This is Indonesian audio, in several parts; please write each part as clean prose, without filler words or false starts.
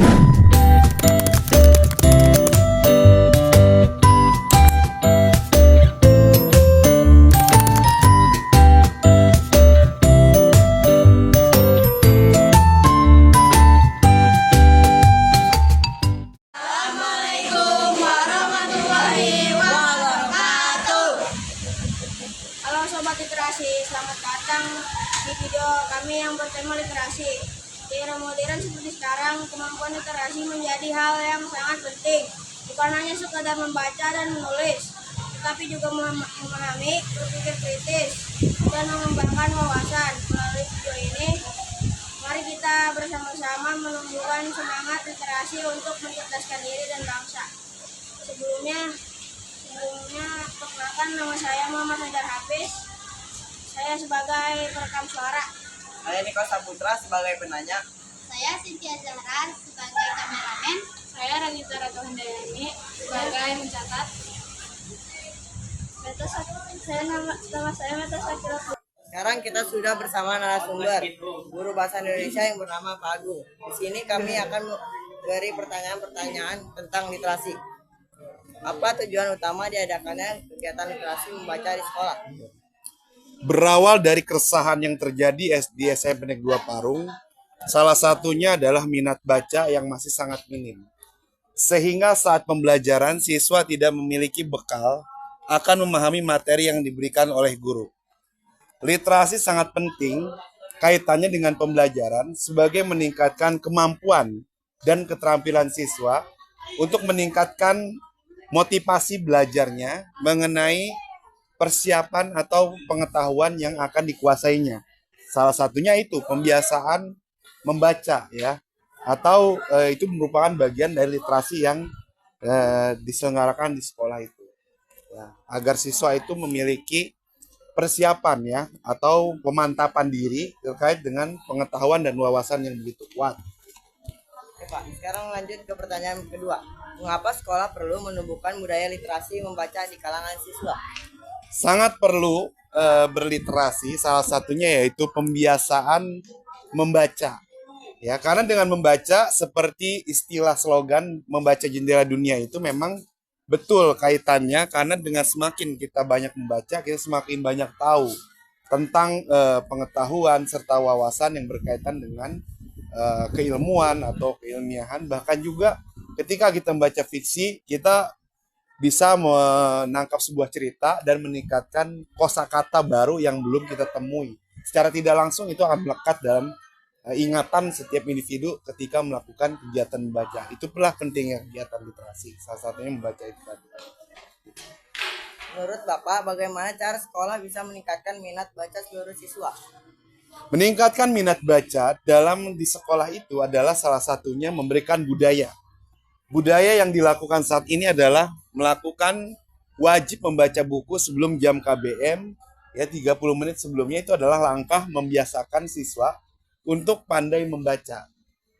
Assalamualaikum warahmatullahi wabarakatuh. Halo Sobat Literasi, selamat datang di video kami yang bertema literasi. Di era modern seperti sekarang, kemampuan literasi menjadi hal yang sangat penting. Bukan hanya sekadar membaca dan menulis, tetapi juga memahami, berpikir kritis, dan mengembangkan wawasan. Melalui video ini, mari kita bersama-sama menumbuhkan semangat literasi untuk mencerdaskan diri dan bangsa. Sebelumnya perkenalkan, nama saya Muhammad Haidar Hafiz. Saya sebagai perekam suara. Saya Niko Saputra sebagai penanya. Saya Cynthia Zahra sebagai kameramen. Saya Ranita Ratu Handayani sebagai mencatat. Nama saya Meta Sakila. Sekarang kita sudah bersama narasumber guru bahasa Indonesia yang bernama Pak Agung. Di sini kami akan memberi pertanyaan-pertanyaan tentang literasi. Apa tujuan utama diadakannya kegiatan literasi membaca di sekolah? Berawal dari keresahan yang terjadi di SMP Negeri 2 Parung, salah satunya adalah minat baca yang masih sangat minim. Sehingga saat pembelajaran siswa tidak memiliki bekal akan memahami materi yang diberikan oleh guru. Literasi sangat penting kaitannya dengan pembelajaran sebagai meningkatkan kemampuan dan keterampilan siswa untuk meningkatkan motivasi belajarnya mengenai persiapan atau pengetahuan yang akan dikuasainya. Salah satunya itu pembiasaan membaca ya, atau itu merupakan bagian dari literasi yang diselenggarakan di sekolah itu. Ya, agar siswa itu memiliki persiapan ya atau pemantapan diri terkait dengan pengetahuan dan wawasan yang begitu kuat. Oke Pak, sekarang lanjut ke pertanyaan kedua. Mengapa sekolah perlu menumbuhkan budaya literasi membaca di kalangan siswa? Sangat perlu berliterasi, salah satunya yaitu pembiasaan membaca. Ya, karena dengan membaca seperti istilah slogan membaca jendela dunia itu memang betul kaitannya, karena dengan semakin kita banyak membaca, kita semakin banyak tahu tentang pengetahuan serta wawasan yang berkaitan dengan keilmuan atau keilmiahan. Bahkan juga ketika kita membaca fiksi, kita bisa menangkap sebuah cerita dan meningkatkan kosakata baru yang belum kita temui. Secara tidak langsung itu akan melekat dalam ingatan setiap individu ketika melakukan kegiatan membaca. Itu pula pentingnya kegiatan literasi. Salah satunya membaca itu tadi. Menurut Bapak, bagaimana cara sekolah bisa meningkatkan minat baca seluruh siswa? Meningkatkan minat baca di sekolah itu adalah salah satunya memberikan budaya. Budaya yang dilakukan saat ini adalah melakukan wajib membaca buku sebelum jam KBM, ya 30 menit sebelumnya. Itu adalah langkah membiasakan siswa untuk pandai membaca.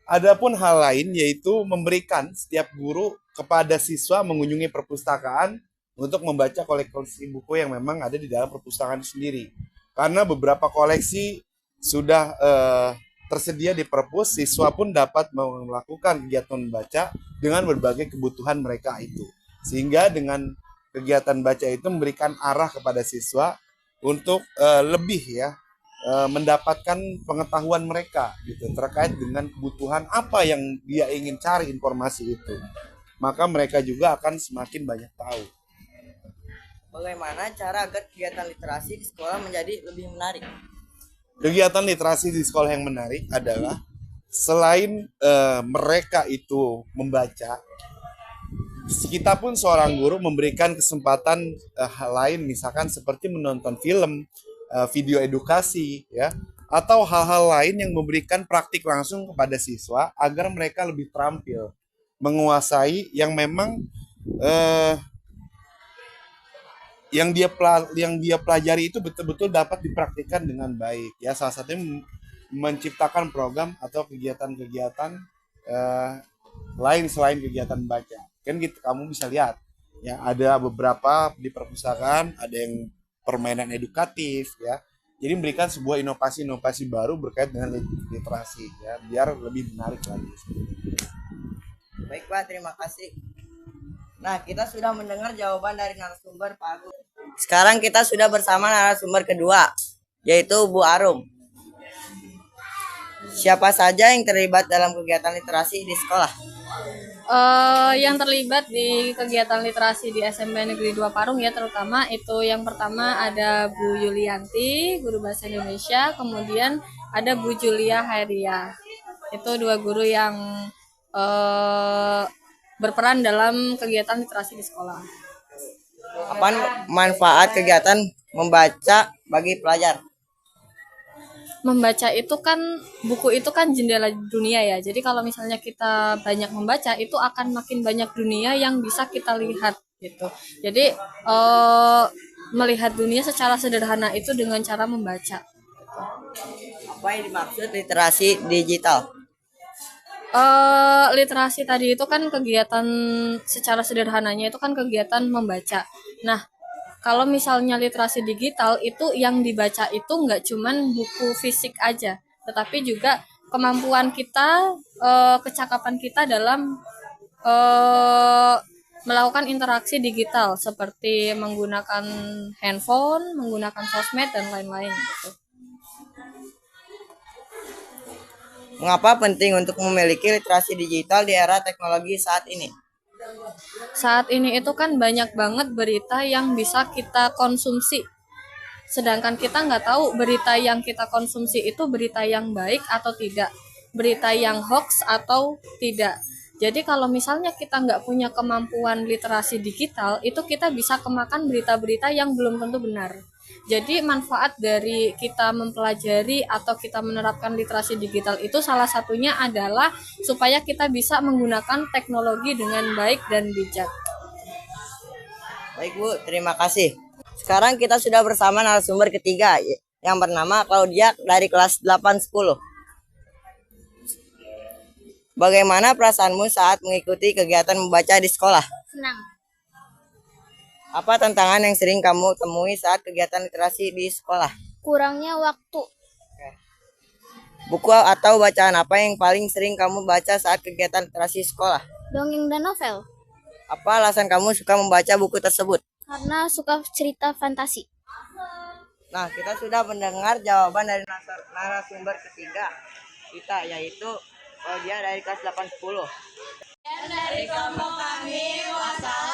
Adapun hal lain yaitu memberikan setiap guru kepada siswa mengunjungi perpustakaan untuk membaca koleksi buku yang memang ada di dalam perpustakaan sendiri. Karena beberapa koleksi sudah tersedia di perpus, siswa pun dapat melakukan kegiatan membaca dengan berbagai kebutuhan mereka itu. Sehingga dengan kegiatan baca itu memberikan arah kepada siswa untuk lebih ya mendapatkan pengetahuan mereka gitu terkait dengan kebutuhan apa yang dia ingin cari informasi itu. Maka mereka juga akan semakin banyak tahu. Bagaimana cara agar kegiatan literasi di sekolah menjadi lebih menarik? Kegiatan literasi di sekolah yang menarik adalah selain mereka itu membaca, kita pun seorang guru memberikan kesempatan hal lain, misalkan seperti menonton film, video edukasi, ya, atau hal-hal lain yang memberikan praktik langsung kepada siswa agar mereka lebih terampil menguasai yang memang yang dia pelajari itu betul-betul dapat dipraktikkan dengan baik. Ya, salah satunya menciptakan program atau kegiatan-kegiatan lain selain kegiatan baca. Kan gitu, kamu bisa lihat ya, ada beberapa di perpustakaan, ada yang permainan edukatif ya. Jadi memberikan sebuah inovasi baru berkait dengan literasi ya, biar lebih menarik lagi. Baik Pak, terima kasih. Nah, kita sudah mendengar jawaban dari narasumber Pak Agung. Sekarang kita sudah bersama narasumber kedua, yaitu Bu Arum. Siapa saja yang terlibat dalam kegiatan literasi di sekolah? Yang terlibat di kegiatan literasi di SMP Negeri 2 Parung ya, terutama itu yang pertama ada Bu Yulianti, guru bahasa Indonesia, kemudian ada Bu Julia Hairia. Itu dua guru yang berperan dalam kegiatan literasi di sekolah. Apa manfaat kegiatan membaca bagi pelajar? Membaca itu kan, buku itu kan jendela dunia ya. Jadi kalau misalnya kita banyak membaca, itu akan makin banyak dunia yang bisa kita lihat gitu. Jadi melihat dunia secara sederhana itu dengan cara membaca. Apa yang dimaksud literasi digital? Literasi tadi itu kan kegiatan, secara sederhananya itu kan kegiatan membaca. Nah, kalau misalnya literasi digital itu yang dibaca itu nggak cuman buku fisik aja, tetapi juga kemampuan kita, kecakapan kita dalam melakukan interaksi digital seperti menggunakan handphone, menggunakan sosmed dan lain-lain gitu. Mengapa penting untuk memiliki literasi digital di era teknologi saat ini? Saat ini itu kan banyak banget berita yang bisa kita konsumsi. Sedangkan kita nggak tahu berita yang kita konsumsi itu berita yang baik atau tidak, berita yang hoax atau tidak. Jadi kalau misalnya kita nggak punya kemampuan literasi digital, itu kita bisa kemakan berita-berita yang belum tentu benar. Jadi manfaat dari kita mempelajari atau kita menerapkan literasi digital itu salah satunya adalah supaya kita bisa menggunakan teknologi dengan baik dan bijak. Baik Bu, terima kasih. Sekarang kita sudah bersama narasumber ketiga yang bernama Claudia dari kelas 810. Bagaimana perasaanmu saat mengikuti kegiatan membaca di sekolah? Senang. Apa tantangan yang sering kamu temui saat kegiatan literasi di sekolah? Kurangnya waktu. Buku atau bacaan apa yang paling sering kamu baca saat kegiatan literasi sekolah? Dongeng dan novel. Apa alasan kamu suka membaca buku tersebut? Karena suka cerita fantasi. Nah, kita sudah mendengar jawaban dari narasumber ketiga kita, yaitu dia dari kelas 810. Dari kelompok kami, wassalam.